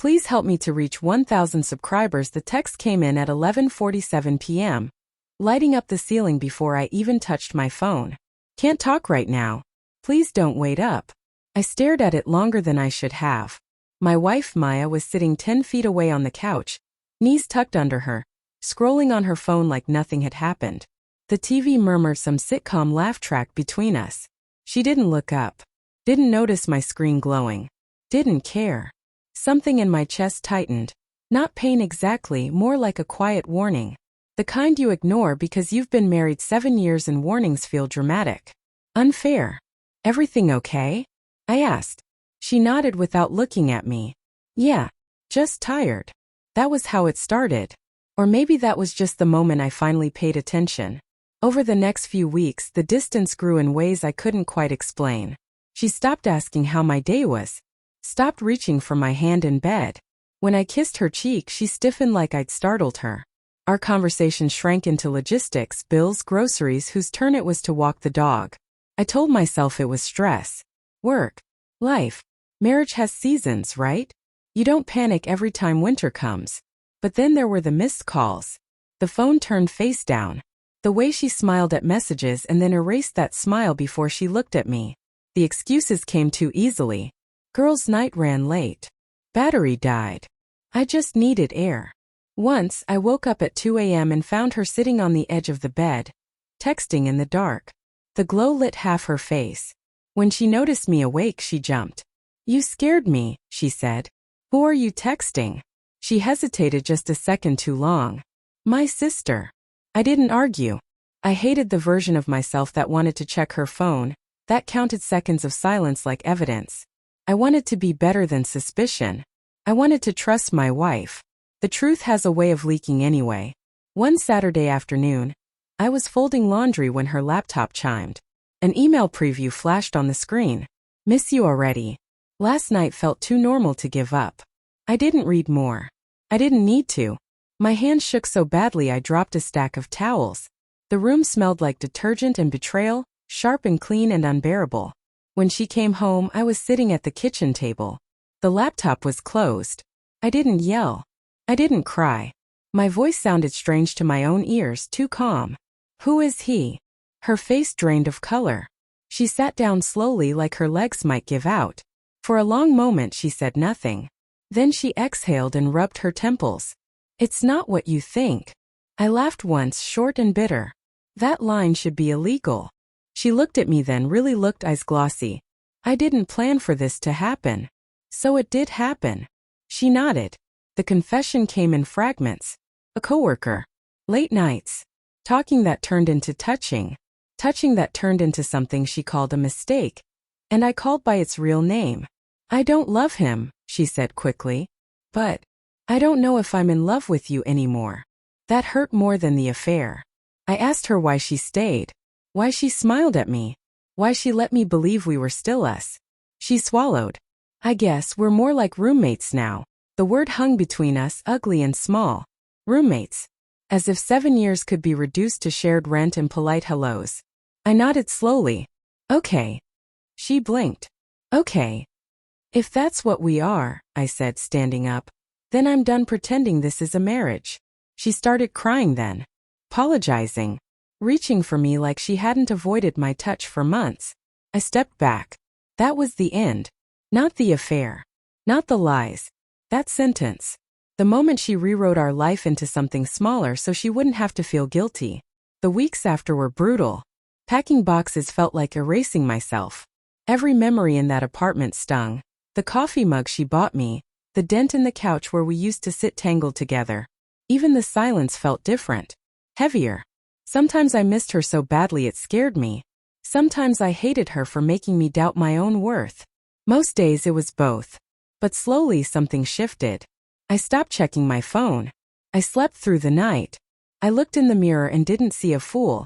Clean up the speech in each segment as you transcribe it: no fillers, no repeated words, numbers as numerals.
Please help me to reach 1,000 subscribers. The text came in at 11:47 p.m., lighting up the ceiling before I even touched my phone. Can't talk right now. Please don't wait up. I stared at it longer than I should have. My wife Maya was sitting 10 feet away on the couch, knees tucked under her, scrolling on her phone like nothing had happened. The TV murmured some sitcom laugh track between us. She didn't look up. Didn't notice my screen glowing. Didn't care. Something in my chest tightened. Not pain exactly, more like a quiet warning. The kind you ignore because you've been married 7 years and warnings feel dramatic. Unfair. Everything okay? I asked. She nodded without looking at me. Yeah. Just tired. That was how it started. Or maybe that was just the moment I finally paid attention. Over the next few weeks, the distance grew in ways I couldn't quite explain. She stopped asking how my day was. Stopped reaching for my hand in bed. When I kissed her cheek, she stiffened like I'd startled her. Our conversation shrank into logistics, bills, groceries, whose turn it was to walk the dog. I told myself it was stress. Work. Life. Marriage has seasons, right? You don't panic every time winter comes. But then there were the missed calls. The phone turned face down. The way she smiled at messages and then erased that smile before she looked at me. The excuses came too easily. Girls' night ran late. Battery died. I just needed air. Once, I woke up at 2 a.m. and found her sitting on the edge of the bed, texting in the dark. The glow lit half her face. When she noticed me awake, she jumped. You scared me, she said. Who are you texting? She hesitated just a second too long. My sister. I didn't argue. I hated the version of myself that wanted to check her phone, that counted seconds of silence like evidence. I wanted to be better than suspicion. I wanted to trust my wife. The truth has a way of leaking anyway. One Saturday afternoon, I was folding laundry when her laptop chimed. An email preview flashed on the screen. Miss you already. Last night felt too normal to give up. I didn't read more. I didn't need to. My hands shook so badly I dropped a stack of towels. The room smelled like detergent and betrayal, sharp and clean and unbearable. When she came home, I was sitting at the kitchen table. The laptop was closed. I didn't yell. I didn't cry. My voice sounded strange to my own ears, too calm. Who is he? Her face drained of color. She sat down slowly like her legs might give out. For a long moment she said nothing. Then she exhaled and rubbed her temples. It's not what you think. I laughed once, short and bitter. That line should be illegal. She looked at me then, really looked, eyes glossy. I didn't plan for this to happen. So it did happen. She nodded. The confession came in fragments. A coworker. Late nights. Talking that turned into touching. Touching that turned into something she called a mistake. And I called by its real name. I don't love him, she said quickly. But I don't know if I'm in love with you anymore. That hurt more than the affair. I asked her why she stayed. Why she smiled at me. Why she let me believe we were still us. She swallowed. I guess we're more like roommates now. The word hung between us, ugly and small. Roommates. As if 7 years could be reduced to shared rent and polite hellos. I nodded slowly. Okay. She blinked. Okay. If that's what we are, I said, standing up, then I'm done pretending this is a marriage. She started crying then. Apologizing. Reaching for me like she hadn't avoided my touch for months. I stepped back. That was the end. Not the affair. Not the lies. That sentence. The moment she rewrote our life into something smaller so she wouldn't have to feel guilty. The weeks after were brutal. Packing boxes felt like erasing myself. Every memory in that apartment stung. The coffee mug she bought me. The dent in the couch where we used to sit tangled together. Even the silence felt different. Heavier. Sometimes I missed her so badly it scared me. Sometimes I hated her for making me doubt my own worth. Most days it was both. But slowly something shifted. I stopped checking my phone. I slept through the night. I looked in the mirror and didn't see a fool.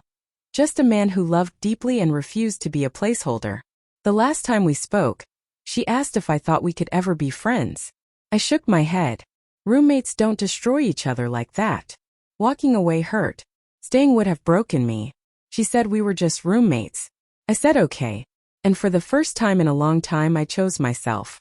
Just a man who loved deeply and refused to be a placeholder. The last time we spoke, she asked if I thought we could ever be friends. I shook my head. Roommates don't destroy each other like that. Walking away hurt. Staying would have broken me. She said we were just roommates. I said okay. And for the first time in a long time I chose myself.